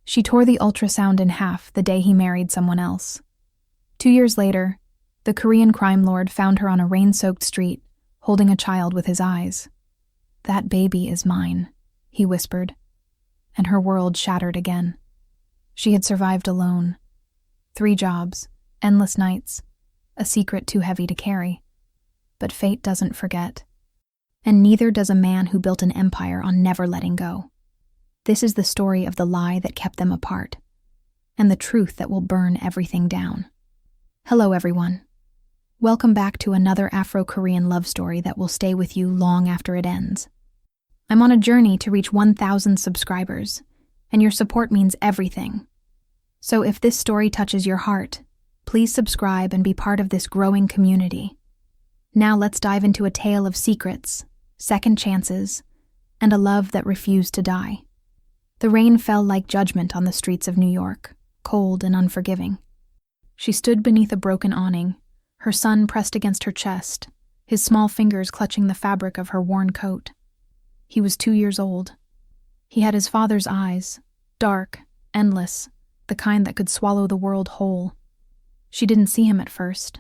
She tore the ultrasound in half the day he married someone else. 2 years later, the Korean crime lord found her on a rain-soaked street, holding a child with his eyes. "That baby is mine," he whispered, and her world shattered again. She had survived alone. 3 jobs, endless nights, a secret too heavy to carry. But fate doesn't forget. And neither does a man who built an empire on never letting go. This is the story of the lie that kept them apart, and the truth that will burn everything down. Hello, everyone. Welcome back to another Afro-Korean love story that will stay with you long after it ends. I'm on a journey to reach 1,000 subscribers, and your support means everything. So if this story touches your heart, please subscribe and be part of this growing community. Now let's dive into a tale of secrets, second chances, and a love that refused to die. The rain fell like judgment on the streets of New York, cold and unforgiving. She stood beneath a broken awning, her son pressed against her chest, his small fingers clutching the fabric of her worn coat. He was 2 years old. He had his father's eyes, dark, endless, the kind that could swallow the world whole. She didn't see him at first,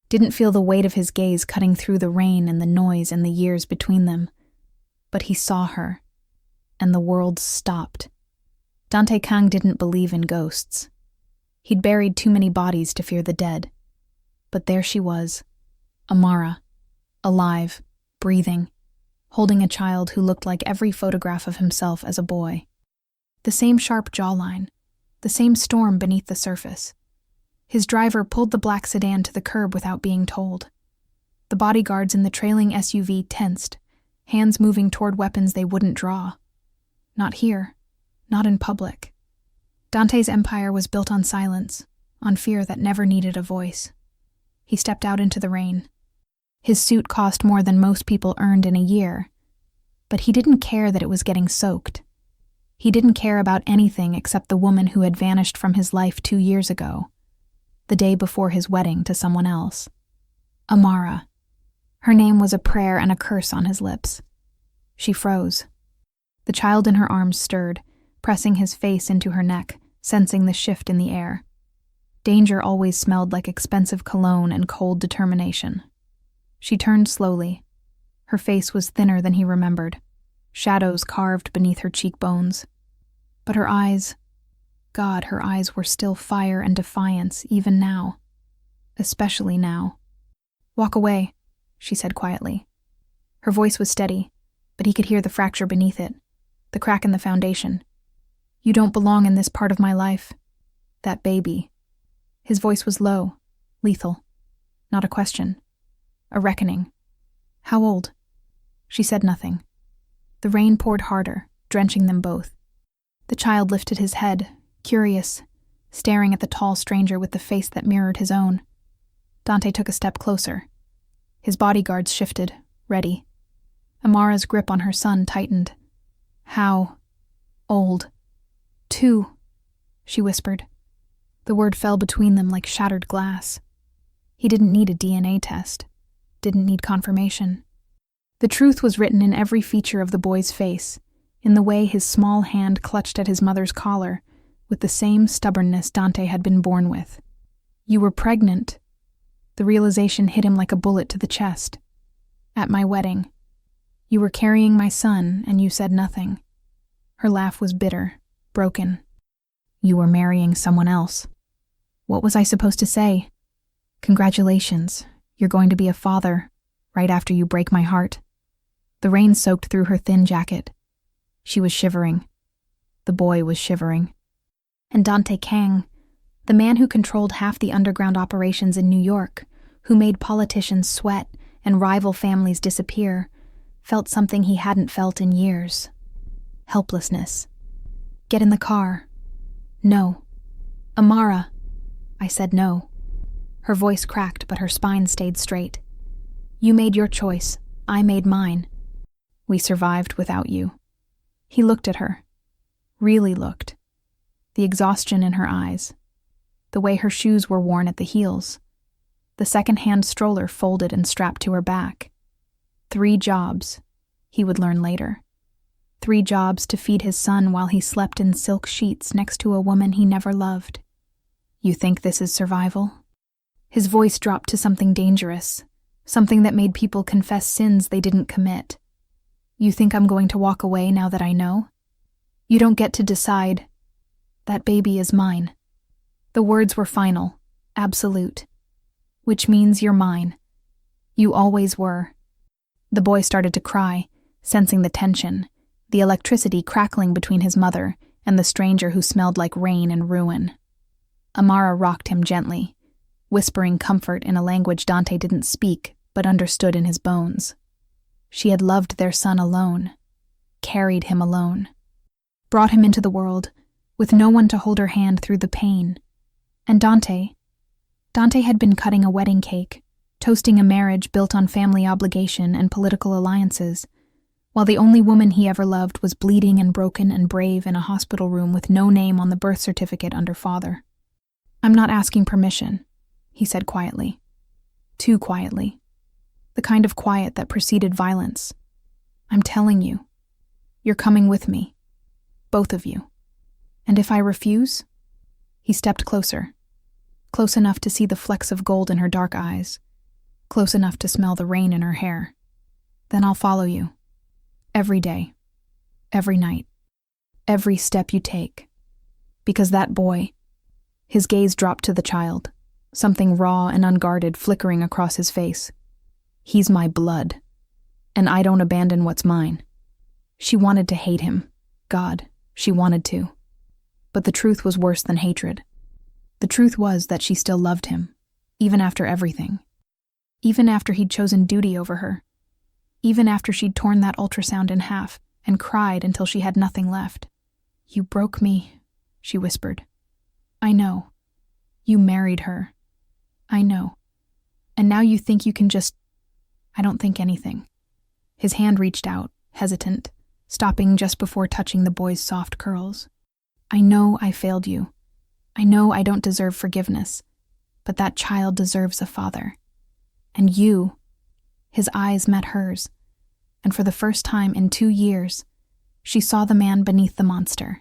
didn't feel the weight of his gaze cutting through the rain and the noise and the years between them. But he saw her, and the world stopped. Dante Kang didn't believe in ghosts. He'd buried too many bodies to fear the dead. But there she was, Amara, alive, breathing, holding a child who looked like every photograph of himself as a boy. The same sharp jawline, the same storm beneath the surface. His driver pulled the black sedan to the curb without being told. The bodyguards in the trailing SUV tensed, hands moving toward weapons they wouldn't draw. Not here, not in public. Dante's empire was built on silence, on fear that never needed a voice. He stepped out into the rain. His suit cost more than most people earned in a year, but he didn't care that it was getting soaked. He didn't care about anything except the woman who had vanished from his life 2 years ago, the day before his wedding to someone else. Amara. Her name was a prayer and a curse on his lips. She froze. The child in her arms stirred, pressing his face into her neck, sensing the shift in the air. Danger always smelled like expensive cologne and cold determination. She turned slowly. Her face was thinner than he remembered, shadows carved beneath her cheekbones. But her eyes, God, her eyes were still fire and defiance even now. Especially now. "Walk away," she said quietly. Her voice was steady, but he could hear the fracture beneath it, the crack in the foundation. "You don't belong in this part of my life. That baby." His voice was low, lethal. Not a question. A reckoning. "How old?" She said nothing. The rain poured harder, drenching them both. The child lifted his head, curious, staring at the tall stranger with the face that mirrored his own. Dante took a step closer. His bodyguards shifted, ready. Amara's grip on her son tightened. "How old?" "2," she whispered. The word fell between them like shattered glass. He didn't need a DNA test, didn't need confirmation. The truth was written in every feature of the boy's face, in the way his small hand clutched at his mother's collar, with the same stubbornness Dante had been born with. "You were pregnant." The realization hit him like a bullet to the chest. "At my wedding. You were carrying my son, and you said nothing." Her laugh was bitter, broken. "You were marrying someone else." What was I supposed to say? "Congratulations, you're going to be a father, right after you break my heart." The rain soaked through her thin jacket. She was shivering. The boy was shivering. And Dante Kang, the man who controlled half the underground operations in New York, who made politicians sweat and rival families disappear, felt something he hadn't felt in years. Helplessness. "Get in the car." "No." "Amara." I said no. Her voice cracked, but her spine stayed straight. "You made your choice. I made mine. We survived without you." He looked at her. Really looked. The exhaustion in her eyes. The way her shoes were worn at the heels. The second-hand stroller folded and strapped to her back. 3 jobs, he would learn later. 3 jobs to feed his son while he slept in silk sheets next to a woman he never loved. You think this is survival? His voice dropped to something dangerous, something that made people confess sins they didn't commit. You think I'm going to walk away now that I know? You don't get to decide. That baby is mine. The words were final, absolute. Which means you're mine. You always were. The boy started to cry, sensing the tension, the electricity crackling between his mother and the stranger who smelled like rain and ruin. Amara rocked him gently, whispering comfort in a language Dante didn't speak but understood in his bones. She had loved their son alone, carried him alone, brought him into the world with no one to hold her hand through the pain. And Dante had been cutting a wedding cake, toasting a marriage built on family obligation and political alliances, while the only woman he ever loved was bleeding and broken and brave in a hospital room with no name on the birth certificate under father. I'm not asking permission, he said quietly. Too quietly. The kind of quiet that preceded violence. I'm telling you. You're coming with me. Both of you. And if I refuse? He stepped closer. Close enough to see the flecks of gold in her dark eyes. Close enough to smell the rain in her hair. Then I'll follow you. Every day. Every night. Every step you take. Because that boy... His gaze dropped to the child, something raw and unguarded flickering across his face. He's my blood, and I don't abandon what's mine. She wanted to hate him. God, she wanted to. But the truth was worse than hatred. The truth was that she still loved him, even after everything. Even after he'd chosen duty over her. Even after she'd torn that ultrasound in half and cried until she had nothing left. You broke me, she whispered. I know. You married her. I know. And now you think you can just... I don't think anything. His hand reached out, hesitant, stopping just before touching the boy's soft curls. I know I failed you. I know I don't deserve forgiveness, but that child deserves a father. And you... His eyes met hers, and for the first time in 2 years, she saw the man beneath the monster.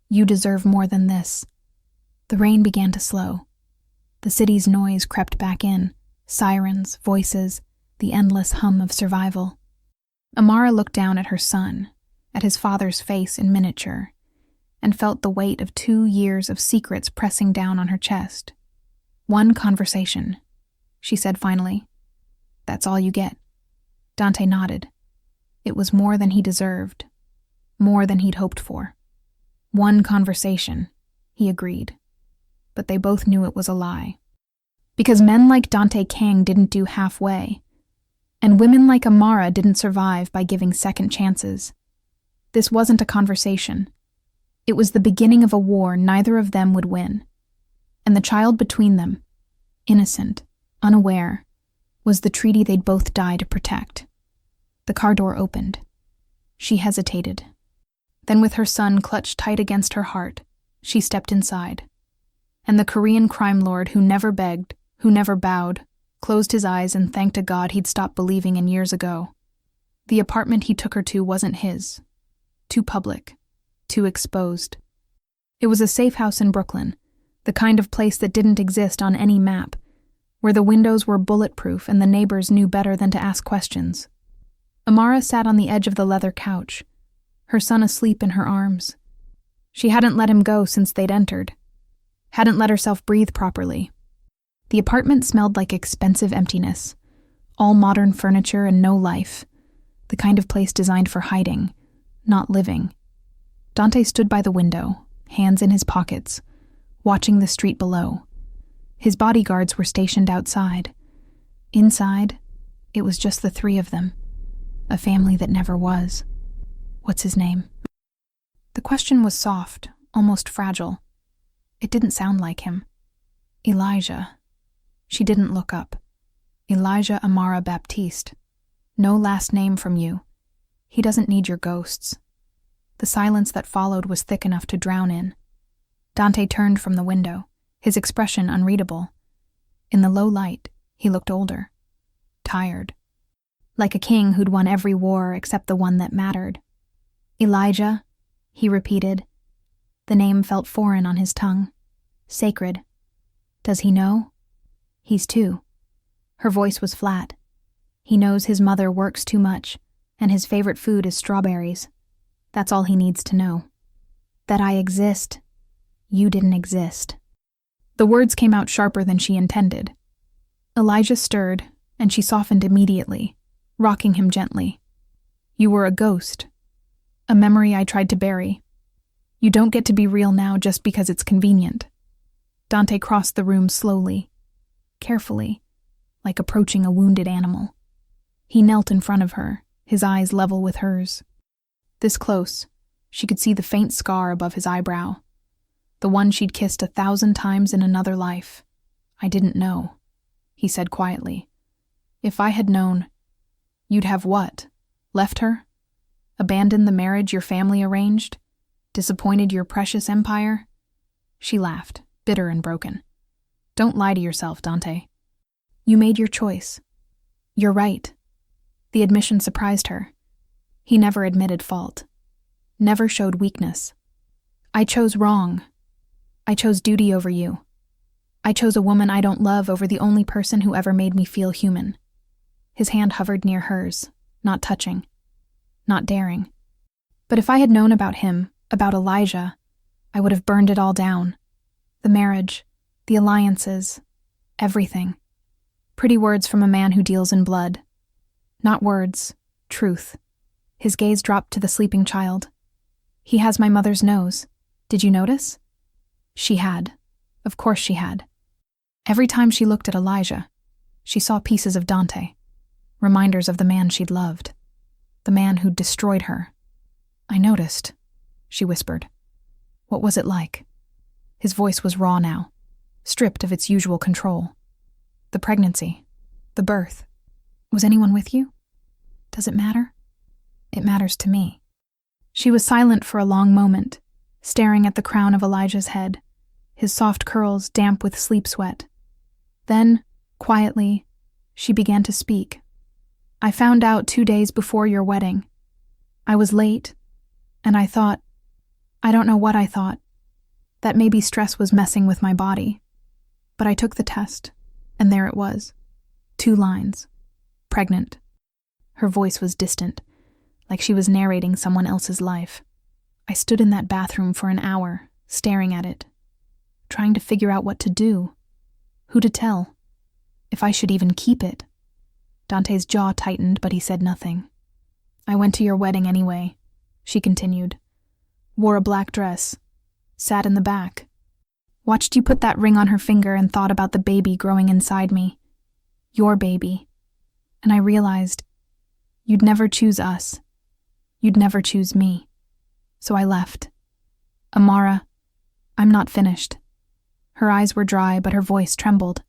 You deserve more than this. The rain began to slow. The city's noise crept back in, sirens, voices, the endless hum of survival. Amara looked down at her son, at his father's face in miniature, and felt the weight of 2 years of secrets pressing down on her chest. One conversation, she said finally. That's all you get. Dante nodded. It was more than he deserved, more than he'd hoped for. One conversation, he agreed. But they both knew it was a lie. Because men like Dante Kang didn't do halfway, and women like Amara didn't survive by giving second chances. This wasn't a conversation. It was the beginning of a war neither of them would win. And the child between them, innocent, unaware, was the treaty they'd both die to protect. The car door opened. She hesitated. Then with her son clutched tight against her heart, she stepped inside. And the Korean crime lord who never begged, who never bowed, closed his eyes and thanked a God he'd stopped believing in years ago. The apartment he took her to wasn't his. Too public. Too exposed. It was a safe house in Brooklyn, the kind of place that didn't exist on any map, where the windows were bulletproof and the neighbors knew better than to ask questions. Amara sat on the edge of the leather couch, her son asleep in her arms. She hadn't let him go since they'd entered. Hadn't let herself breathe properly. The apartment smelled like expensive emptiness, all modern furniture and no life, the kind of place designed for hiding, not living. Dante stood by the window, hands in his pockets, watching the street below. His bodyguards were stationed outside. Inside, it was just the 3 of them, a family that never was. What's his name? The question was soft, almost fragile. It didn't sound like him. Elijah. She didn't look up. Elijah Amara Baptiste. No last name from you. He doesn't need your ghosts. The silence that followed was thick enough to drown in. Dante turned from the window, his expression unreadable. In the low light, he looked older. Tired. Like a king who'd won every war except the one that mattered. Elijah, he repeated. The name felt foreign on his tongue. Sacred. Does he know? He's 2. Her voice was flat. He knows his mother works too much, and his favorite food is strawberries. That's all he needs to know. That I exist. You didn't exist. The words came out sharper than she intended. Elijah stirred, and she softened immediately, rocking him gently. You were a ghost. A memory I tried to bury. You don't get to be real now just because it's convenient. Dante crossed the room slowly, carefully, like approaching a wounded animal. He knelt in front of her, his eyes level with hers. This close, she could see the faint scar above his eyebrow. The one she'd kissed 1,000 times in another life. I didn't know, he said quietly. If I had known, you'd have what? Left her? Abandoned the marriage your family arranged? Disappointed your precious empire? She laughed, bitter and broken. Don't lie to yourself, Dante. You made your choice. You're right. The admission surprised her. He never admitted fault. Never showed weakness. I chose wrong. I chose duty over you. I chose a woman I don't love over the only person who ever made me feel human. His hand hovered near hers, not touching, not daring. But if I had known about him, about Elijah, I would have burned it all down. The marriage, the alliances, everything. Pretty words from a man who deals in blood. Not words, truth. His gaze dropped to the sleeping child. He has my mother's nose. Did you notice? She had. Of course she had. Every time she looked at Elijah, she saw pieces of Dante, reminders of the man she'd loved, the man who'd destroyed her. I noticed, she whispered. What was it like? His voice was raw now, stripped of its usual control. The pregnancy, the birth. Was anyone with you? Does it matter? It matters to me. She was silent for a long moment, staring at the crown of Elijah's head, his soft curls damp with sleep sweat. Then, quietly, she began to speak. I found out 2 days before your wedding. I was late, and I thought, I don't know what I thought, that maybe stress was messing with my body. But I took the test, and there it was. 2 lines. Pregnant. Her voice was distant, like she was narrating someone else's life. I stood in that bathroom for an hour, staring at it, trying to figure out what to do, who to tell, if I should even keep it. Dante's jaw tightened, but he said nothing. I went to your wedding anyway, she continued. Wore a black dress, sat in the back, watched you put that ring on her finger and thought about the baby growing inside me. Your baby. And I realized you'd never choose us. You'd never choose me. So I left. Amara, I'm not finished. Her eyes were dry, but her voice trembled.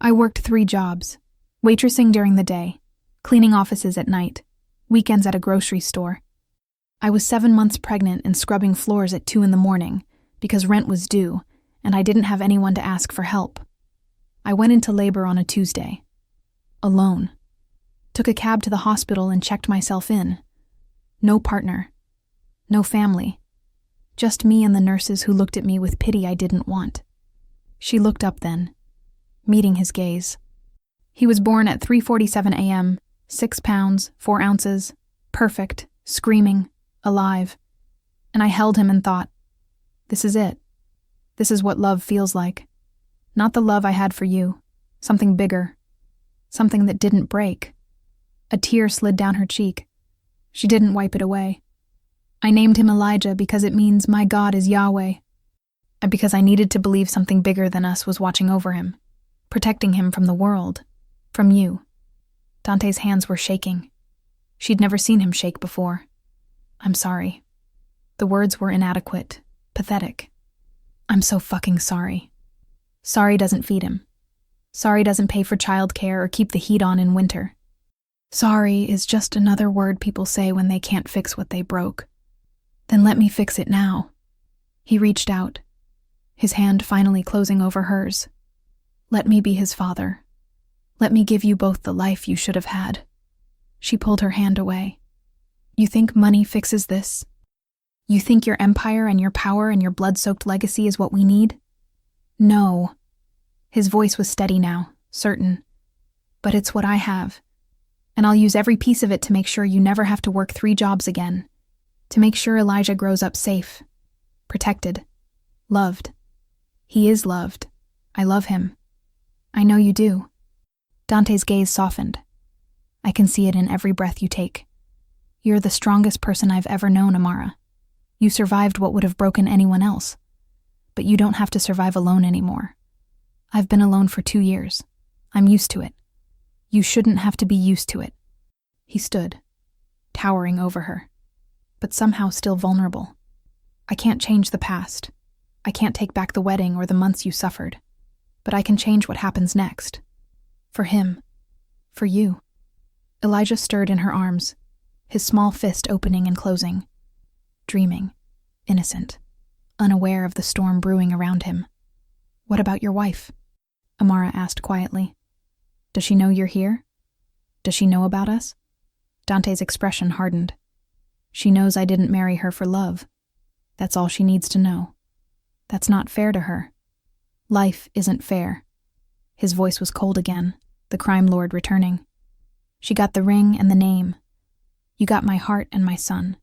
I worked 3 jobs. Waitressing during the day, cleaning offices at night, weekends at a grocery store. I was 7 months pregnant and scrubbing floors at 2 a.m. because rent was due, and I didn't have anyone to ask for help. I went into labor on a Tuesday. Alone. Took a cab to the hospital and checked myself in. No partner. No family. Just me and the nurses who looked at me with pity I didn't want. She looked up then, meeting his gaze. He was born at 3:47 a.m., 6 pounds, 4 ounces, perfect, screaming, alive. And I held him and thought, this is it. This is what love feels like. Not the love I had for you. Something bigger. Something that didn't break. A tear slid down her cheek. She didn't wipe it away. I named him Elijah because it means my God is Yahweh. And because I needed to believe something bigger than us was watching over him, protecting him from the world, from you. Dante's hands were shaking. She'd never seen him shake before. I'm sorry. The words were inadequate, pathetic. I'm so fucking sorry. Sorry doesn't feed him. Sorry doesn't pay for childcare or keep the heat on in winter. Sorry is just another word people say when they can't fix what they broke. Then let me fix it now. He reached out, his hand finally closing over hers. Let me be his father. Let me give you both the life you should have had. She pulled her hand away. You think money fixes this? You think your empire and your power and your blood-soaked legacy is what we need? No. His voice was steady now, certain. But it's what I have. And I'll use every piece of it to make sure you never have to work 3 jobs again. To make sure Elijah grows up safe, protected, loved. He is loved. I love him. I know you do. Dante's gaze softened. I can see it in every breath you take. You're the strongest person I've ever known, Amara. You survived what would have broken anyone else. But you don't have to survive alone anymore. I've been alone for 2 years. I'm used to it. You shouldn't have to be used to it. He stood, towering over her, but somehow still vulnerable. I can't change the past. I can't take back the wedding or the months you suffered. But I can change what happens next. For him. For you. Elijah stirred in her arms, his small fist opening and closing. Dreaming. Innocent. Unaware of the storm brewing around him. What about your wife? Amara asked quietly. Does she know you're here? Does she know about us? Dante's expression hardened. She knows I didn't marry her for love. That's all she needs to know. That's not fair to her. Life isn't fair. His voice was cold again, the crime lord returning. She got the ring and the name. You got my heart and my son.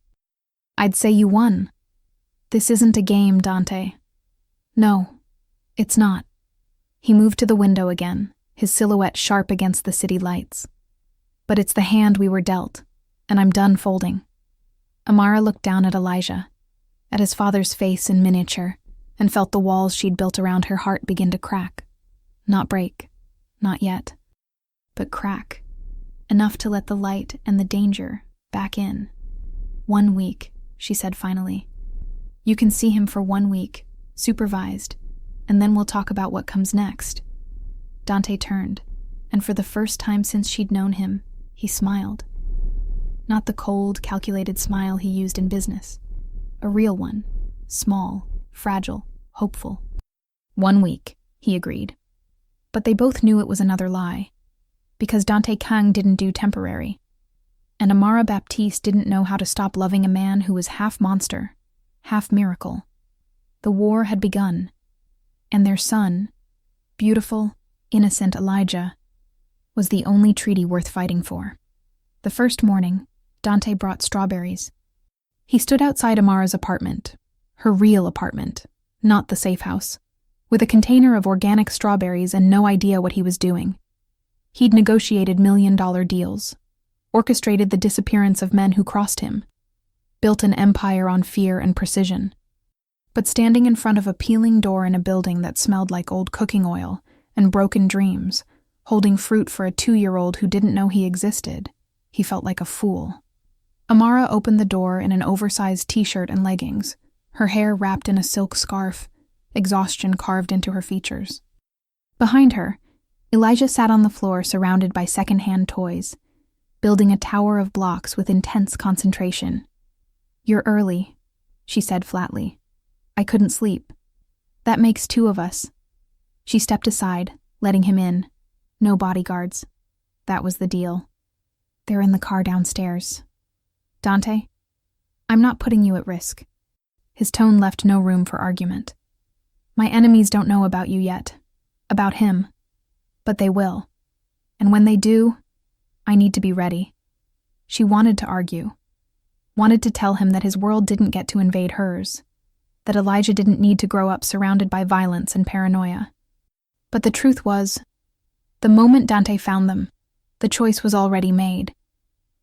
I'd say you won. This isn't a game, Dante. No, it's not. He moved to the window again, his silhouette sharp against the city lights. But it's the hand we were dealt, and I'm done folding. Amara looked down at Elijah, at his father's face in miniature, and felt the walls she'd built around her heart begin to crack. Not break, not yet, but crack, enough to let the light and the danger back in. 1 week, she said finally. You can see him for 1 week, supervised, and then we'll talk about what comes next. Dante turned, and for the first time since she'd known him, he smiled. Not the cold, calculated smile he used in business. A real one, small, fragile, hopeful. 1 week, he agreed. But they both knew it was another lie, because Dante Kang didn't do temporary, and Amara Baptiste didn't know how to stop loving a man who was half monster, half miracle. The war had begun, and their son, beautiful, innocent Elijah, was the only treaty worth fighting for. The first morning, Dante brought strawberries. He stood outside Amara's apartment, her real apartment, not the safe house, with a container of organic strawberries and no idea what he was doing. He'd negotiated million-dollar deals, orchestrated the disappearance of men who crossed him, built an empire on fear and precision. But standing in front of a peeling door in a building that smelled like old cooking oil and broken dreams, holding fruit for a 2-year-old who didn't know he existed, he felt like a fool. Amara opened the door in an oversized t-shirt and leggings, her hair wrapped in a silk scarf, exhaustion carved into her features. Behind her, Elijah sat on the floor surrounded by second-hand toys, building a tower of blocks with intense concentration. You're early, she said flatly. I couldn't sleep. That makes 2 of us. She stepped aside, letting him in. No bodyguards. That was the deal. They're in the car downstairs. Dante, I'm not putting you at risk. His tone left no room for argument. My enemies don't know about you yet. About him. But they will. And when they do, I need to be ready. She wanted to argue. Wanted to tell him that his world didn't get to invade hers. That Elijah didn't need to grow up surrounded by violence and paranoia. But the truth was, the moment Dante found them, the choice was already made.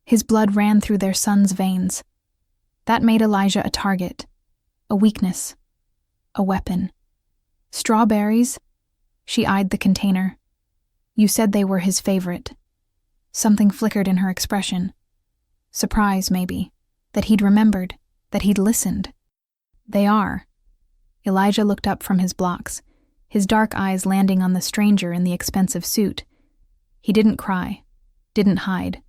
His blood ran through their son's veins. That made Elijah a target, a weakness, a weapon. Strawberries? She eyed the container. You said they were his favorite. Something flickered in her expression. Surprise, maybe, that he'd remembered, that he'd listened. They are. Elijah looked up from his blocks, his dark eyes landing on the stranger in the expensive suit. He didn't cry, didn't hide,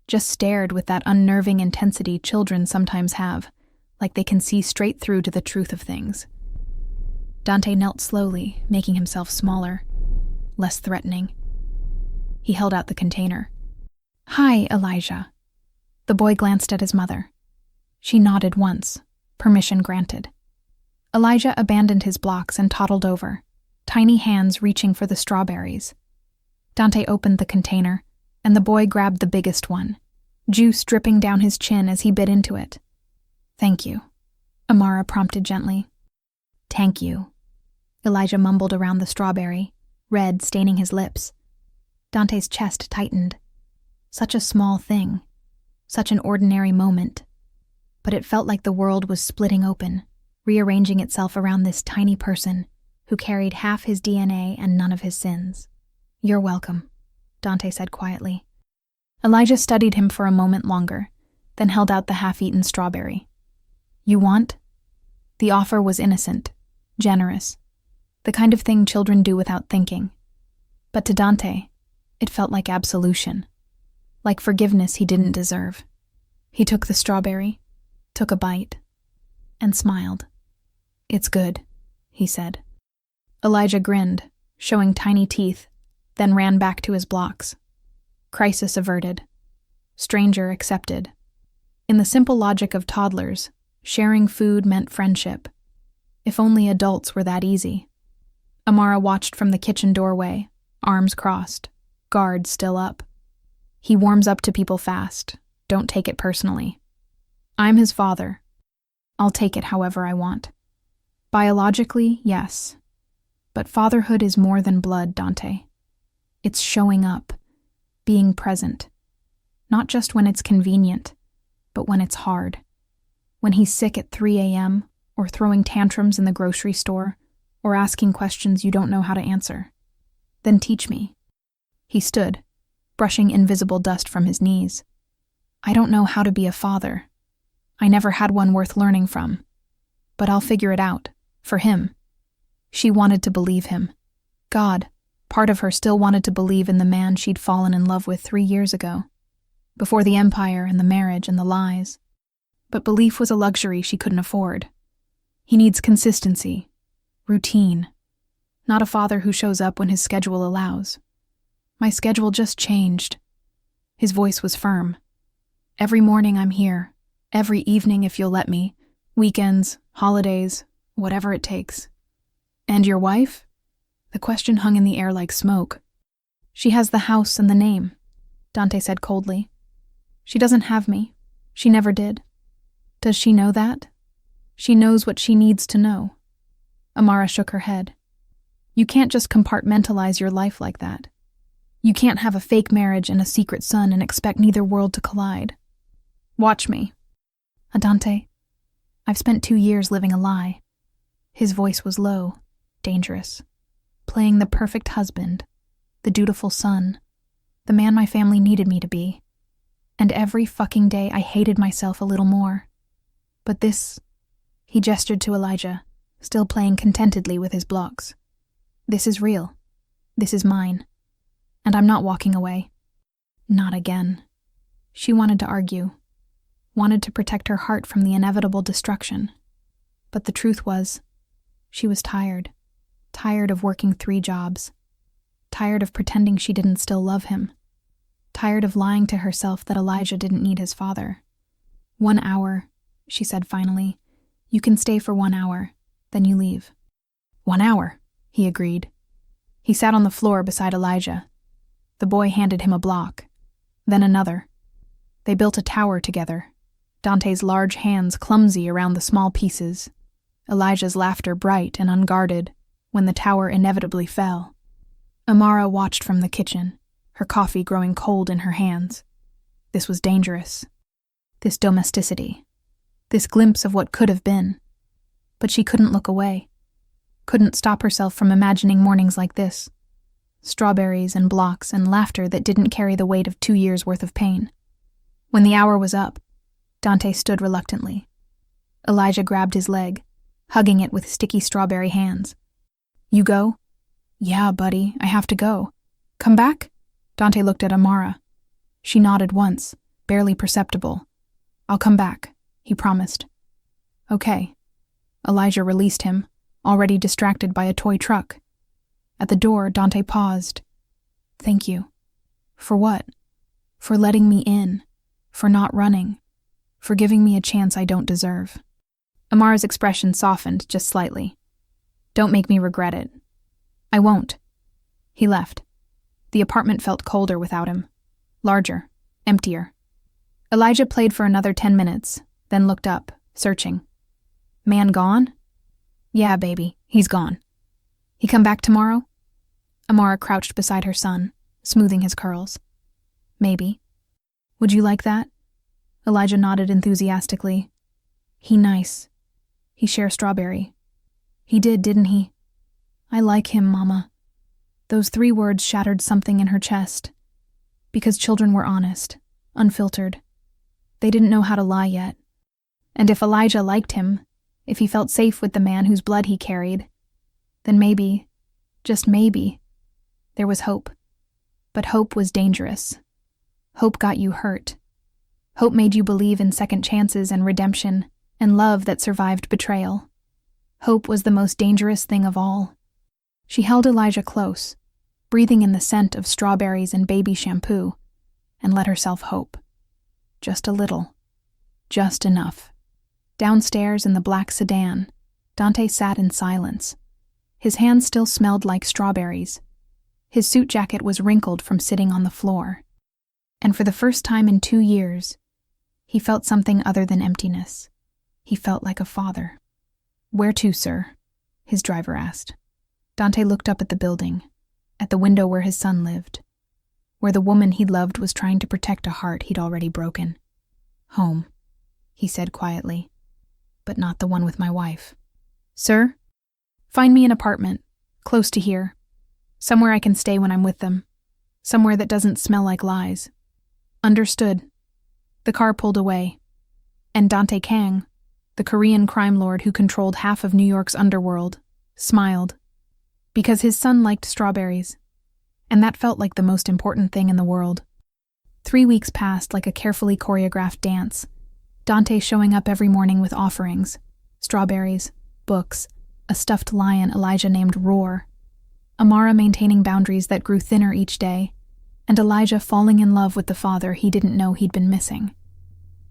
just stared with that unnerving intensity children sometimes have, like they can see straight through to the truth of things. Dante knelt slowly, making himself smaller, less threatening. He held out the container. Hi, Elijah. The boy glanced at his mother. She nodded once, permission granted. Elijah abandoned his blocks and toddled over, tiny hands reaching for the strawberries. Dante opened the container, and the boy grabbed the biggest one, juice dripping down his chin as he bit into it. "Thank you," Amara prompted gently. "Thank you." Elijah mumbled around the strawberry, red staining his lips. Dante's chest tightened. Such a small thing, such an ordinary moment. But it felt like the world was splitting open, rearranging itself around this tiny person who carried half his DNA and none of his sins. "You're welcome," Dante said quietly. Elijah studied him for a moment longer, then held out the half-eaten strawberry. "You want?" The offer was innocent, generous, the kind of thing children do without thinking. But to Dante, it felt like absolution, like forgiveness he didn't deserve. He took the strawberry, took a bite, and smiled. "It's good," he said. Elijah grinned, showing tiny teeth, then ran back to his blocks. Crisis averted. Stranger accepted. In the simple logic of toddlers, sharing food meant friendship. If only adults were that easy. Amara watched from the kitchen doorway, arms crossed, guard still up. "He warms up to people fast. Don't take it personally. I'm his father. I'll take it however I want. Biologically, yes. But fatherhood is more than blood, Dante. It's showing up, being present. Not just when it's convenient, but when it's hard. When he's sick at 3 a.m., or throwing tantrums in the grocery store, or asking questions you don't know how to answer. Then teach me." He stood, brushing invisible dust from his knees. "I don't know how to be a father. I never had one worth learning from. But I'll figure it out, for him." She wanted to believe him. God, part of her still wanted to believe in the man she'd fallen in love with 3 years ago, before the empire and the marriage and the lies. But belief was a luxury she couldn't afford. He needs consistency, routine, not a father who shows up when his schedule allows. "My schedule just changed." His voice was firm. "Every morning I'm here, every evening if you'll let me, weekends, holidays, whatever it takes." "And your wife?" The question hung in the air like smoke. "She has the house and the name," Dante said coldly. "She doesn't have me. She never did." "Does she know that?" "She knows what she needs to know." Amara shook her head. "You can't just compartmentalize your life like that. You can't have a fake marriage and a secret son and expect neither world to collide. Watch me." "Dante, I've spent 2 years living a lie." His voice was low, dangerous. "Playing the perfect husband, the dutiful son, the man my family needed me to be. And every fucking day I hated myself a little more. But this," he gestured to Elijah, still playing contentedly with his blocks. "This is real. This is mine. And I'm not walking away. Not again." She wanted to argue, wanted to protect her heart from the inevitable destruction. But the truth was, she was tired. Tired of working 3 jobs. Tired of pretending she didn't still love him. Tired of lying to herself that Elijah didn't need his father. "1 hour," she said finally. "You can stay for 1 hour, then you leave." 1 hour, he agreed. He sat on the floor beside Elijah. The boy handed him a block, then another. They built a tower together, Dante's large hands clumsy around the small pieces, Elijah's laughter bright and unguarded when the tower inevitably fell. Amara watched from the kitchen, her coffee growing cold in her hands. This was dangerous. This domesticity. This glimpse of what could have been. But she couldn't look away. Couldn't stop herself from imagining mornings like this. Strawberries and blocks and laughter that didn't carry the weight of 2 years' worth of pain. When the hour was up, Dante stood reluctantly. Elijah grabbed his leg, hugging it with sticky strawberry hands. "You go?" "Yeah, buddy, I have to go." "Come back?" Dante looked at Amara. She nodded once, barely perceptible. "I'll come back," he promised. "Okay." Elijah released him, already distracted by a toy truck. At the door, Dante paused. "Thank you." "For what?" "For letting me in. for not running, for giving me a chance I don't deserve. Amara's expression softened just slightly. Don't make me regret it. I won't. He left. The apartment felt colder without him. Larger, emptier. Elijah played for another 10 minutes, then looked up, searching. Man gone? Yeah, baby, he's gone. He come back tomorrow? Amara crouched beside her son, smoothing his curls. Maybe. Would you like that? Elijah nodded enthusiastically. He nice. He share strawberry. He did, didn't he? I like him, Mama. Those 3 words shattered something in her chest. Because children were honest, unfiltered. They didn't know how to lie yet. And if Elijah liked him, if he felt safe with the man whose blood he carried, then maybe, just maybe, there was hope. But hope was dangerous. Hope got you hurt. Hope made you believe in second chances and redemption, and love that survived betrayal. Hope was the most dangerous thing of all. She held Elijah close, breathing in the scent of strawberries and baby shampoo, and let herself hope. Just a little. Just enough. Downstairs in the black sedan, Dante sat in silence. His hands still smelled like strawberries. His suit jacket was wrinkled from sitting on the floor. And for the first time in 2 years, he felt something other than emptiness. He felt like a father. Where to, sir? His driver asked. Dante looked up at the building, at the window where his son lived, where the woman he loved was trying to protect a heart he'd already broken. Home, he said quietly, but not the one with my wife. Sir? Find me an apartment, close to here, somewhere I can stay when I'm with them, somewhere that doesn't smell like lies. Understood. The car pulled away, and Dante Kang, the Korean crime lord who controlled half of New York's underworld, smiled, because his son liked strawberries, and that felt like the most important thing in the world. 3 weeks passed like a carefully choreographed dance, Dante showing up every morning with offerings, strawberries, books, a stuffed lion Elijah named Roar, Amara maintaining boundaries that grew thinner each day, and Elijah falling in love with the father he didn't know he'd been missing.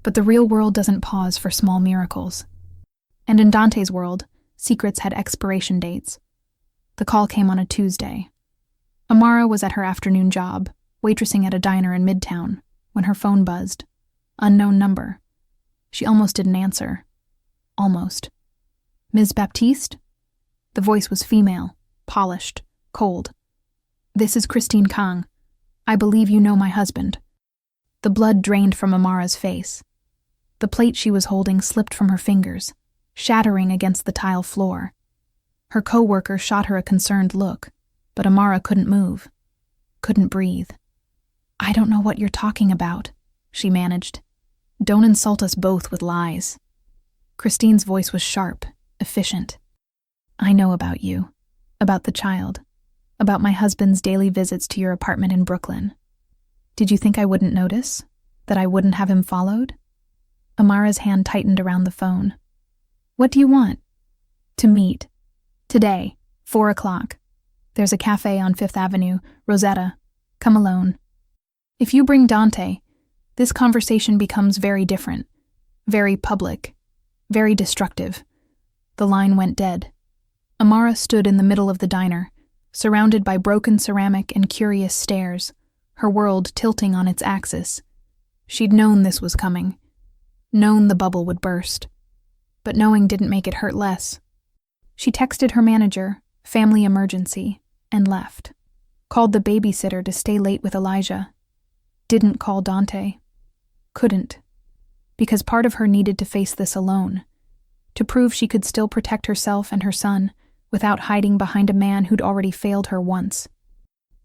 But the real world doesn't pause for small miracles. And in Dante's world, secrets had expiration dates. The call came on a Tuesday. Amara was at her afternoon job, waitressing at a diner in Midtown, when her phone buzzed. Unknown number. She almost didn't answer. Almost. Ms. Baptiste? The voice was female, polished, cold. This is Christine Kang. I believe you know my husband. The blood drained from Amara's face. The plate she was holding slipped from her fingers, shattering against the tile floor. Her co-worker shot her a concerned look, but Amara couldn't move, couldn't breathe. I don't know what you're talking about, she managed. Don't insult us both with lies. Christine's voice was sharp, efficient. I know about you, about the child, about my husband's daily visits to your apartment in Brooklyn. Did you think I wouldn't notice? That I wouldn't have him followed? Amara's hand tightened around the phone. What do you want? To meet. Today, 4 o'clock. There's a cafe on 5th Avenue, Rosetta. Come alone. If you bring Dante, this conversation becomes very different, very public, very destructive. The line went dead. Amara stood in the middle of the diner, surrounded by broken ceramic and curious stares, her world tilting on its axis. She'd known this was coming, known the bubble would burst. But knowing didn't make it hurt less. She texted her manager, family emergency, and left. Called the babysitter to stay late with Elijah. Didn't call Dante. Couldn't. Because part of her needed to face this alone. To prove she could still protect herself and her son without hiding behind a man who'd already failed her once.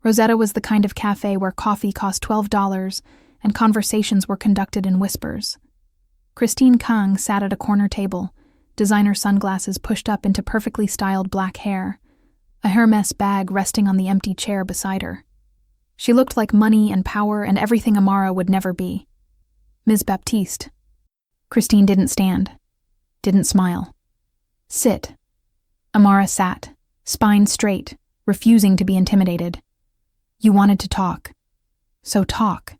Rosetta was the kind of cafe where coffee cost $12 and conversations were conducted in whispers. Christine Kang sat at a corner table, designer sunglasses pushed up into perfectly styled black hair, a Hermes bag resting on the empty chair beside her. She looked like money and power and everything Amara would never be. Ms. Baptiste. Christine didn't stand, didn't smile. Sit. Amara sat, spine straight, refusing to be intimidated. You wanted to talk. So talk.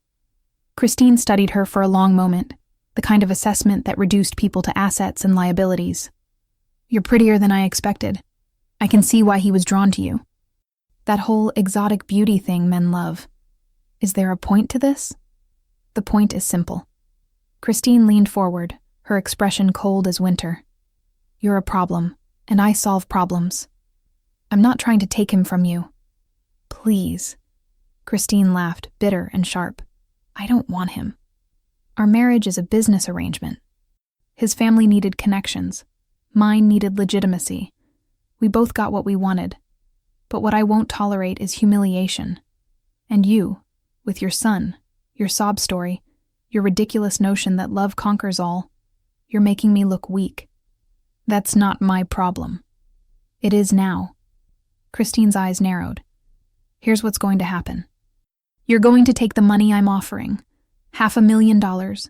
Christine studied her for a long moment, the kind of assessment that reduced people to assets and liabilities. "You're prettier than I expected. I can see why he was drawn to you. That whole exotic beauty thing men love. Is there a point to this?" "The point is simple." Christine leaned forward, her expression cold as winter. "You're a problem, and I solve problems. I'm not trying to take him from you." "Please." Christine laughed, bitter and sharp. "I don't want him. Our marriage is a business arrangement. His family needed connections. Mine needed legitimacy. We both got what we wanted. But what I won't tolerate is humiliation. And you, with your son, your sob story, your ridiculous notion that love conquers all, you're making me look weak. That's not my problem. It is now." Christine's eyes narrowed. "Here's what's going to happen. You're going to take the money I'm offering, $500,000,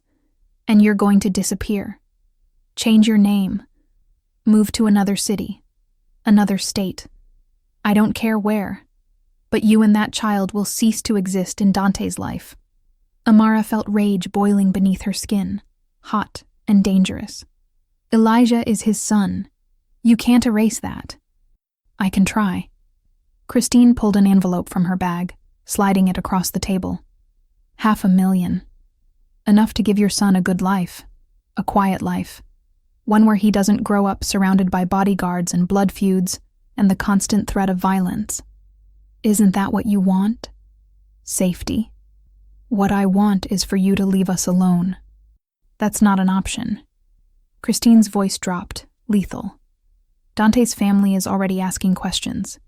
and you're going to disappear. Change your name. Move to another city, another state. I don't care where, but you and that child will cease to exist in Dante's life." Amara felt rage boiling beneath her skin, hot and dangerous. "Elijah is his son. You can't erase that." "I can try." Christine pulled an envelope from her bag, sliding it across the table. $500,000. Enough to give your son a good life, a quiet life, one where he doesn't grow up surrounded by bodyguards and blood feuds and the constant threat of violence. Isn't that what you want? Safety. What I want is for you to leave us alone. That's not an option. Christine's voice dropped, lethal. Dante's family is already asking questions.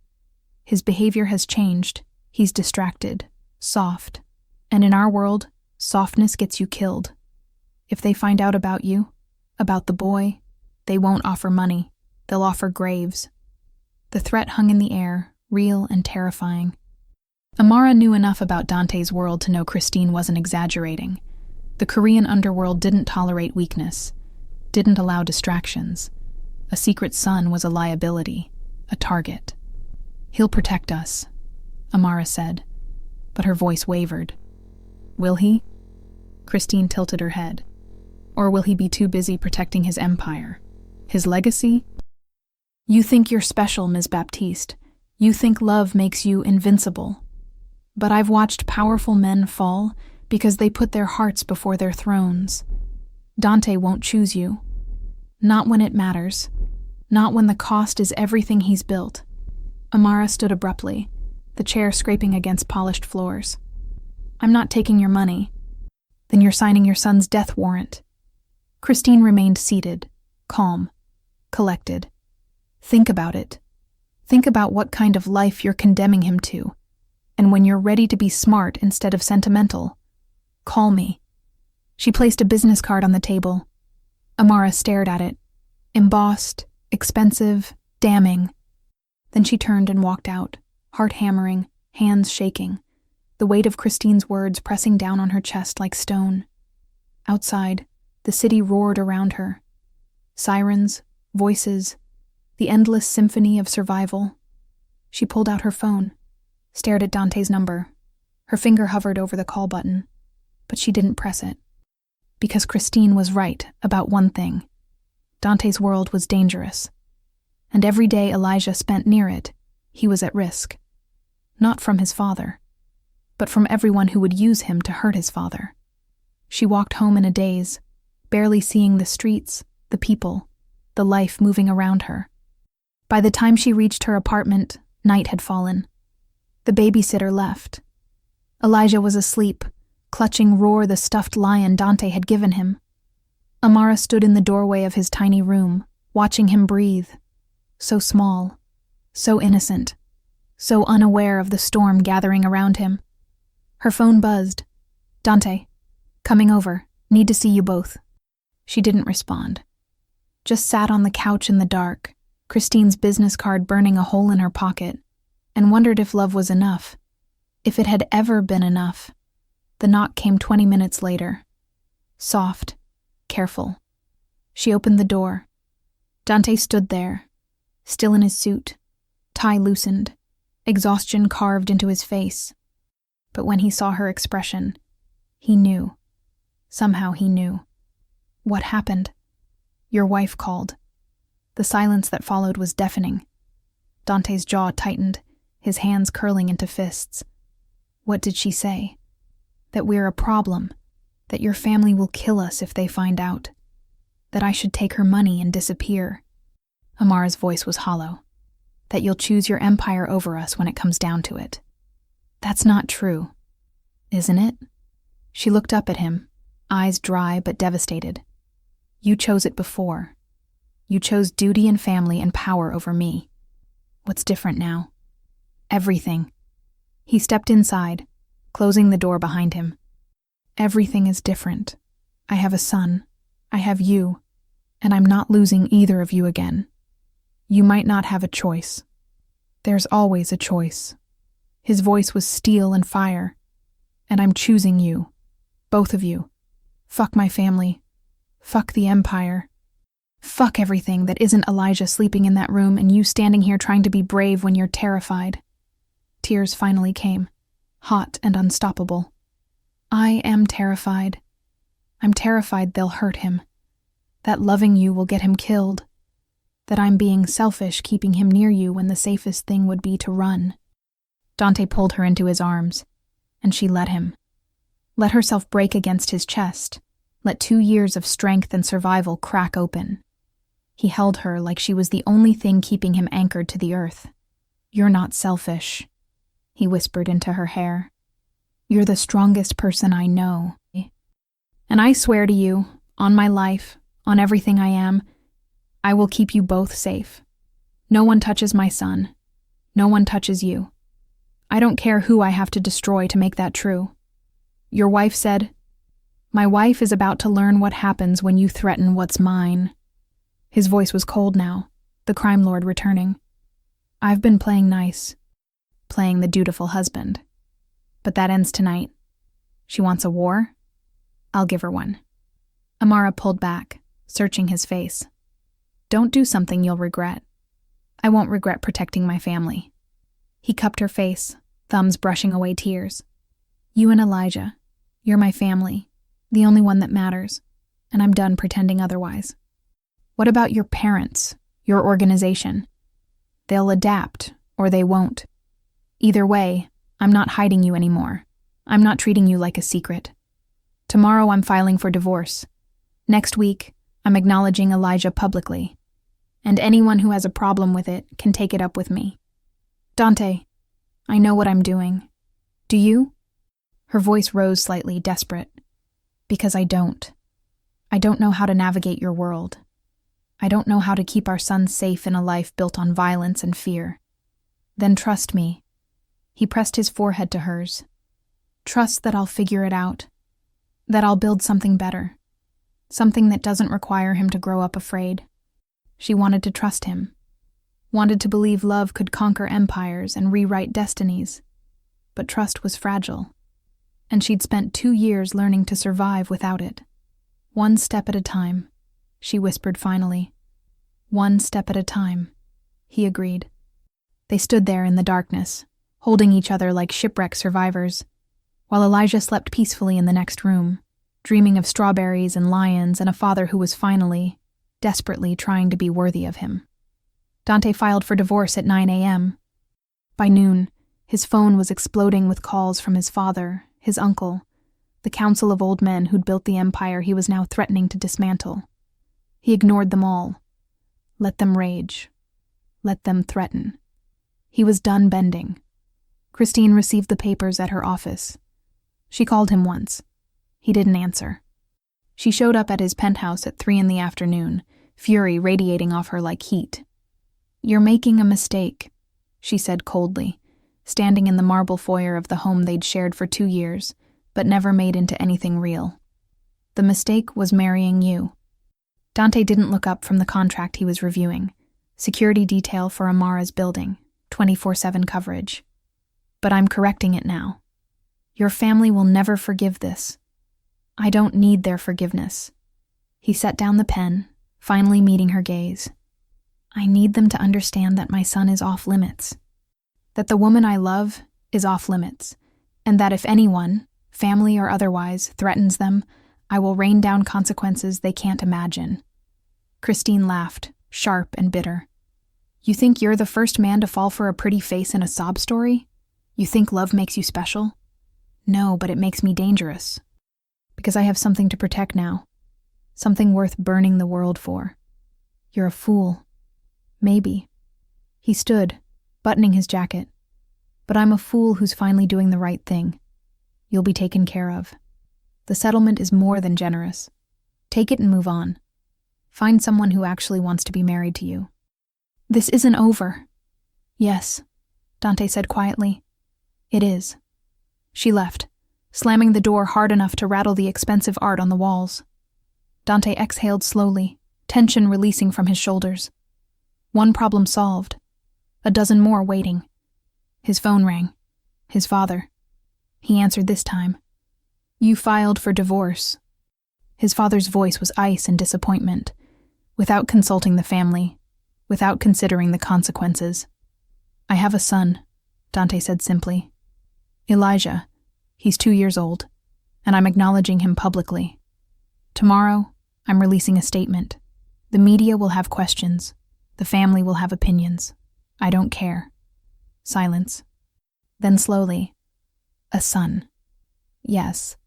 His behavior has changed. He's distracted, soft. And in our world, softness gets you killed. If they find out about you, about the boy, they won't offer money. They'll offer graves. The threat hung in the air, real and terrifying. Amara knew enough about Dante's world to know Christine wasn't exaggerating. The Korean underworld didn't tolerate weakness, didn't allow distractions. A secret son was a liability, a target. "He'll protect us," Amara said, but her voice wavered. "Will he?" Christine tilted her head. "Or will he be too busy protecting his empire? His legacy?" "You think you're special, Ms. Baptiste. You think love makes you invincible. But I've watched powerful men fall because they put their hearts before their thrones. Dante won't choose you. Not when it matters. Not when the cost is everything he's built." Amara stood abruptly, the chair scraping against polished floors. "I'm not taking your money." "Then you're signing your son's death warrant." Christine remained seated, calm, collected. "Think about it. Think about what kind of life you're condemning him to. And when you're ready to be smart instead of sentimental, call me." She placed a business card on the table. Amara stared at it. Embossed, expensive, damning. Then she turned and walked out, heart hammering, hands shaking, the weight of Christine's words pressing down on her chest like stone. Outside, the city roared around her. Sirens, voices, the endless symphony of survival. She pulled out her phone, stared at Dante's number. Her finger hovered over the call button, but she didn't press it. Because Christine was right about one thing. Dante's world was dangerous. And every day Elijah spent near it, he was at risk. Not from his father, but from everyone who would use him to hurt his father. She walked home in a daze, barely seeing the streets, the people, the life moving around her. By the time she reached her apartment, night had fallen. The babysitter left. Elijah was asleep, clutching Roar, the stuffed lion Dante had given him. Amara stood in the doorway of his tiny room, watching him breathe. So small, so innocent, so unaware of the storm gathering around him. Her phone buzzed. "Dante, coming over, need to see you both." She didn't respond. Just sat on the couch in the dark, Christine's business card burning a hole in her pocket, and wondered if love was enough, if it had ever been enough. The knock came 20 minutes later. Soft, careful. She opened the door. Dante stood there, still in his suit, tie loosened, exhaustion carved into his face. But when he saw her expression, He knew. Somehow he knew. What happened? Your wife called. The silence that followed was deafening. Dante's jaw tightened, his hands curling into fists. What did she say? That we're a problem, that your family will kill us if they find out, that I should take her money and disappear. Amara's voice was hollow. That you'll choose your empire over us when it comes down to it. That's not true, isn't it? She looked up at him, eyes dry but devastated. You chose it before. You chose duty and family and power over me. What's different now? Everything. He stepped inside, closing the door behind him. Everything is different. I have a son. I have you. And I'm not losing either of you again. You might not have a choice. There's always a choice. His voice was steel and fire. And I'm choosing you. Both of you. Fuck my family. Fuck the empire. Fuck everything that isn't Elijah sleeping in that room and you standing here trying to be brave when you're terrified. Tears finally came, hot and unstoppable. I am terrified. I'm terrified they'll hurt him. That loving you will get him killed. That I'm being selfish keeping him near you when the safest thing would be to run. Dante pulled her into his arms, and she let him. Let herself break against his chest, let 2 years of strength and survival crack open. He held her like she was the only thing keeping him anchored to the earth. You're not selfish, he whispered into her hair. You're the strongest person I know. And I swear to you, on my life, on everything I am, I will keep you both safe. No one touches my son. No one touches you. I don't care who I have to destroy to make that true. Your wife said, my wife is about to learn what happens when you threaten what's mine. His voice was cold now, the crime lord returning. I've been playing nice, playing the dutiful husband. But that ends tonight. She wants a war? I'll give her one. Amara pulled back, searching his face. Don't do something you'll regret. I won't regret protecting my family. He cupped her face, thumbs brushing away tears. You and Elijah, you're my family, the only one that matters, and I'm done pretending otherwise. What about your parents, your organization? They'll adapt, or they won't. Either way, I'm not hiding you anymore. I'm not treating you like a secret. Tomorrow I'm filing for divorce. Next week, I'm acknowledging Elijah publicly. And anyone who has a problem with it can take it up with me. Dante, I know what I'm doing. Do you? Her voice rose slightly, desperate. Because I don't. I don't know how to navigate your world. I don't know how to keep our son safe in a life built on violence and fear. Then trust me. He pressed his forehead to hers. Trust that I'll figure it out. That I'll build something better. Something that doesn't require him to grow up afraid. She wanted to trust him. Wanted to believe love could conquer empires and rewrite destinies. But trust was fragile. And she'd spent 2 years learning to survive without it. One step at a time, she whispered finally. One step at a time, he agreed. They stood there in the darkness, holding each other like shipwreck survivors, while Elijah slept peacefully in the next room, dreaming of strawberries and lions and a father who was finally, desperately trying to be worthy of him. Dante filed for divorce at 9 a.m. By noon, his phone was exploding with calls from his father, his uncle, the council of old men who'd built the empire he was now threatening to dismantle. He ignored them all. Let them rage. Let them threaten. He was done bending. Christine received the papers at her office. She called him once. He didn't answer. She showed up at his penthouse at 3 p.m, fury radiating off her like heat. You're making a mistake, she said coldly, standing in the marble foyer of the home they'd shared for 2 years, but never made into anything real. The mistake was marrying you. Dante didn't look up from the contract he was reviewing. Security detail for Amara's building, 24/7 coverage. But I'm correcting it now. Your family will never forgive this. I don't need their forgiveness. He set down the pen, finally meeting her gaze. I need them to understand that my son is off limits. That the woman I love is off limits. And that if anyone, family or otherwise, threatens them, I will rain down consequences they can't imagine." Christine laughed, sharp and bitter. "You think you're the first man to fall for a pretty face in a sob story? You think love makes you special? No, but it makes me dangerous. Because I have something to protect now. Something worth burning the world for. You're a fool. Maybe." He stood, buttoning his jacket. "But I'm a fool who's finally doing the right thing. You'll be taken care of. The settlement is more than generous. Take it and move on. Find someone who actually wants to be married to you." "This isn't over." "Yes," Dante said quietly. "It is." She left, slamming the door hard enough to rattle the expensive art on the walls. Dante exhaled slowly, tension releasing from his shoulders. One problem solved. A dozen more waiting. His phone rang. His father. He answered this time. "You filed for divorce." His father's voice was ice and disappointment, without consulting the family, without considering the consequences. "I have a son," Dante said simply. "Elijah. He's 2 years old, and I'm acknowledging him publicly. Tomorrow, I'm releasing a statement. The media will have questions. The family will have opinions. I don't care." Silence. Then slowly, "A son. Yes.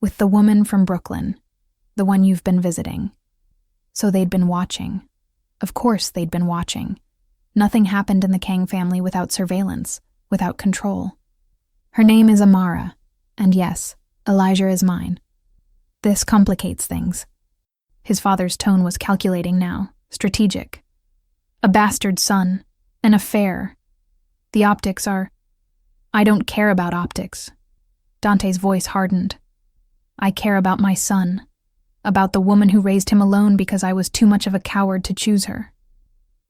With the woman from Brooklyn, the one you've been visiting." So they'd been watching. Of course they'd been watching. Nothing happened in the Kang family without surveillance, without control. "Her name is Amara, and yes, Elijah is mine. This complicates things." His father's tone was calculating now, strategic. "A bastard son, an affair. The optics are—" "I don't care about optics." Dante's voice hardened. "I care about my son, about the woman who raised him alone because I was too much of a coward to choose her.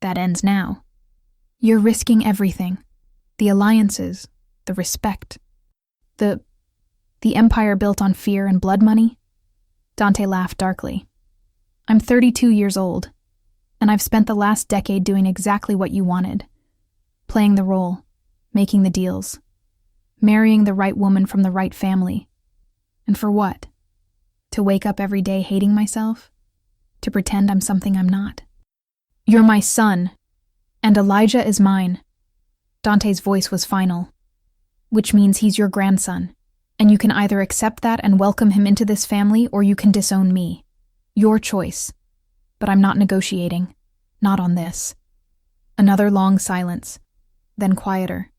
That ends now. You're risking everything. The alliances, the respect, the empire built on fear and blood money." Dante laughed darkly. "I'm 32 years old, and I've spent the last decade doing exactly what you wanted. Playing the role, making the deals, marrying the right woman from the right family. And for what? To wake up every day hating myself? To pretend I'm something I'm not? You're my son, and Elijah is mine." Dante's voice was final. "Which means he's your grandson, and you can either accept that and welcome him into this family, or you can disown me. Your choice. But I'm not negotiating. Not on this." Another long silence, then quieter.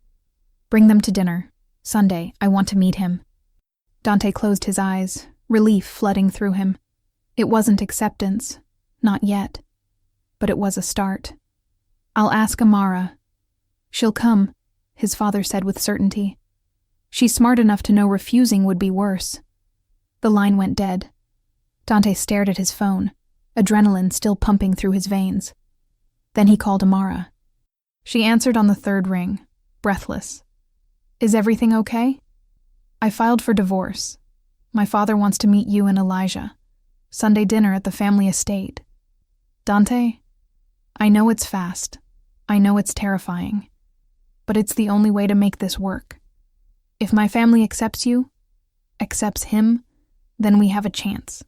"Bring them to dinner. Sunday, I want to meet him." Dante closed his eyes, relief flooding through him. It wasn't acceptance, not yet. But it was a start. "I'll ask Amara. She'll come," his father said with certainty. "She's smart enough to know refusing would be worse." The line went dead. Dante stared at his phone, adrenaline still pumping through his veins. Then he called Amara. She answered on the third ring, breathless. "Is everything okay? I filed for divorce. My father wants to meet you and Elijah. Sunday dinner at the family estate." "Dante, I know it's fast. I know it's terrifying. But it's the only way to make this work. If my family accepts you, accepts him, then we have a chance.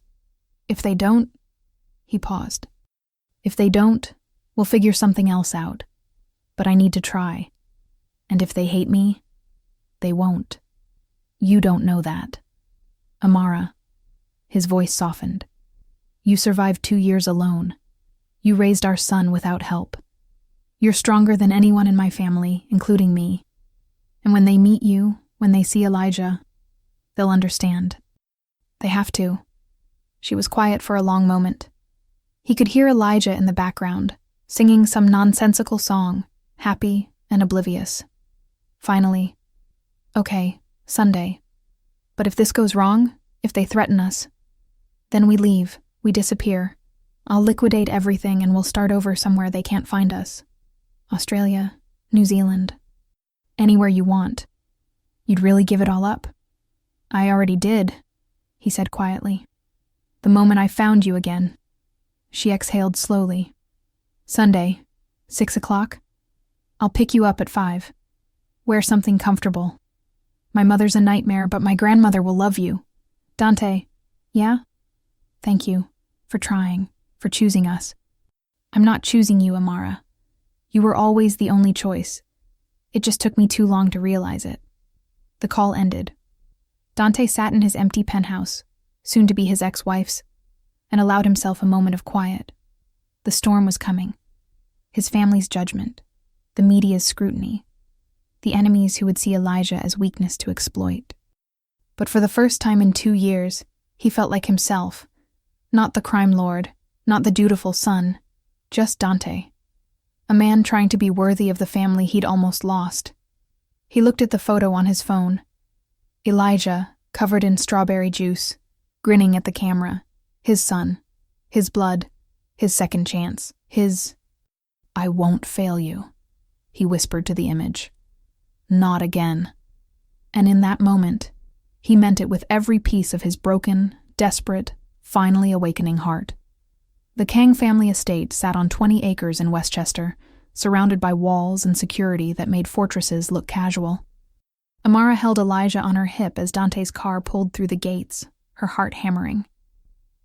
If they don't," he paused. "If they don't, we'll figure something else out. But I need to try. And if they hate me, they won't. You don't know that. Amara," his voice softened. "You survived 2 years alone. You raised our son without help. You're stronger than anyone in my family, including me. And when they meet you, when they see Elijah, they'll understand. They have to." She was quiet for a long moment. He could hear Elijah in the background, singing some nonsensical song, happy and oblivious. Finally, "Okay, Sunday. But if this goes wrong, if they threaten us, then we leave, we disappear. I'll liquidate everything and we'll start over somewhere they can't find us. Australia, New Zealand, anywhere you want. You'd really give it all up?" "I already did," he said quietly. "The moment I found you again." She exhaled slowly. "Sunday, 6 o'clock? I'll pick you up at 5. Wear something comfortable. My mother's a nightmare, but my grandmother will love you. Dante, yeah? Thank you for trying, for choosing us. I'm not choosing you, Amara. You were always the only choice. It just took me too long to realize it. The call ended. Dante sat in his empty penthouse, soon to be his ex-wife's, and allowed himself a moment of quiet. The storm was coming. His family's judgment, the media's scrutiny, the enemies who would see Elijah as weakness to exploit. But for the first time in 2 years, he felt like himself, not the crime lord, not the dutiful son, just Dante. A man trying to be worthy of the family he'd almost lost. He looked at the photo on his phone. Elijah, covered in strawberry juice, grinning at the camera. His son. His blood. His second chance. His... "I won't fail you," he whispered to the image. "Not again." And in that moment, he meant it with every piece of his broken, desperate, finally awakening heart. The Kang family estate sat on 20 acres in Westchester, surrounded by walls and security that made fortresses look casual. Amara held Elijah on her hip as Dante's car pulled through the gates, her heart hammering.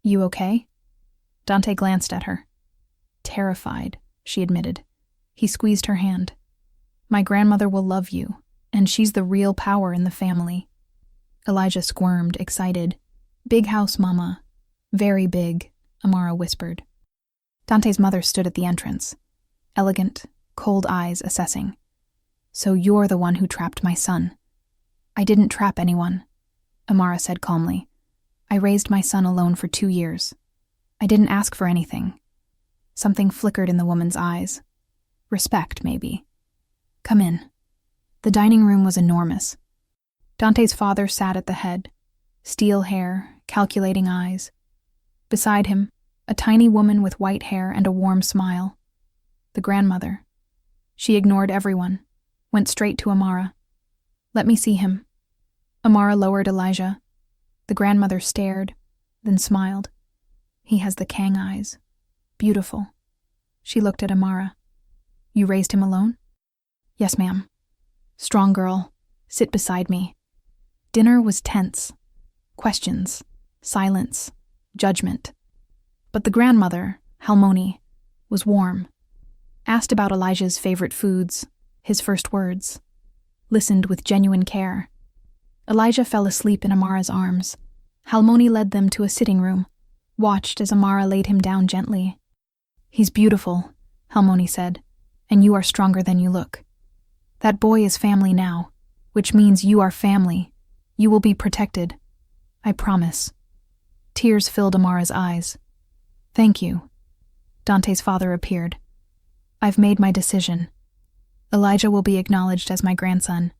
"You okay?" Dante glanced at her. "Terrified," she admitted. He squeezed her hand. "My grandmother will love you, and she's the real power in the family." Elijah squirmed, excited. "Big house, Mama." "Very big," Amara whispered. Dante's mother stood at the entrance, elegant, cold eyes assessing. "So you're the one who trapped my son." "I didn't trap anyone," Amara said calmly. "I raised my son alone for 2 years. I didn't ask for anything." Something flickered in the woman's eyes. Respect, maybe. "Come in." The dining room was enormous. Dante's father sat at the head, steel hair, calculating eyes. Beside him, a tiny woman with white hair and a warm smile. The grandmother. She ignored everyone, went straight to Amara. "Let me see him." Amara lowered Elijah. The grandmother stared, then smiled. "He has the Kang eyes. Beautiful." She looked at Amara. "You raised him alone?" "Yes, ma'am." "Strong girl. Sit beside me." Dinner was tense. Questions, silence, judgment. But the grandmother, Halmoni, was warm. Asked about Elijah's favorite foods, his first words. Listened with genuine care. Elijah fell asleep in Amara's arms. Halmoni led them to a sitting room, watched as Amara laid him down gently. "He's beautiful," Halmoni said, "and you are stronger than you look. That boy is family now, which means you are family. You will be protected. I promise." Tears filled Amara's eyes. "Thank you." Dante's father appeared. "I've made my decision. Elijah will be acknowledged as my grandson,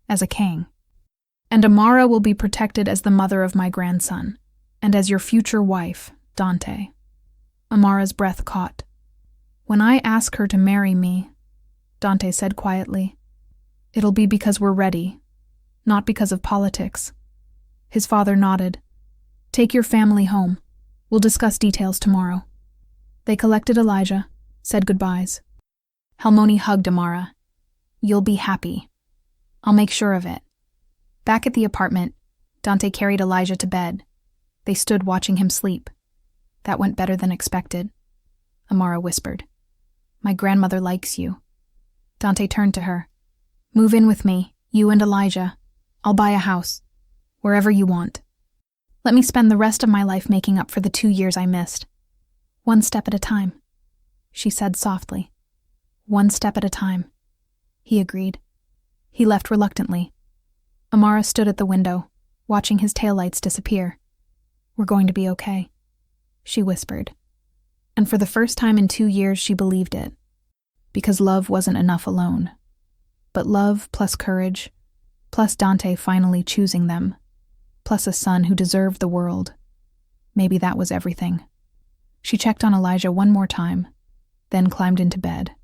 as a Kang. And Amara will be protected as the mother of my grandson, and as your future wife, Dante." Amara's breath caught. "When I ask her to marry me," Dante said quietly, "it'll be because we're ready, not because of politics." His father nodded. "Take your family home. We'll discuss details tomorrow." They collected Elijah, said goodbyes. Halmoni hugged Amara. "You'll be happy. I'll make sure of it." Back at the apartment, Dante carried Elijah to bed. They stood watching him sleep. "That went better than expected," Amara whispered. "My grandmother likes you." Dante turned to her. "Move in with me, you and Elijah. I'll buy a house. Wherever you want. Let me spend the rest of my life making up for the 2 years I missed. One step at a time," she said softly. "One step at a time," he agreed. He left reluctantly. Amara stood at the window, watching his taillights disappear. "We're going to be okay," she whispered. And for the first time in 2 years she believed it. Because love wasn't enough alone. But love plus courage, plus Dante finally choosing them, plus a son who deserved the world. Maybe that was everything. She checked on Elijah one more time, then climbed into bed.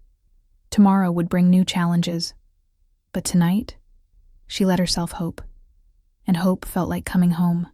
Tomorrow would bring new challenges. But tonight, she let herself hope. And hope felt like coming home.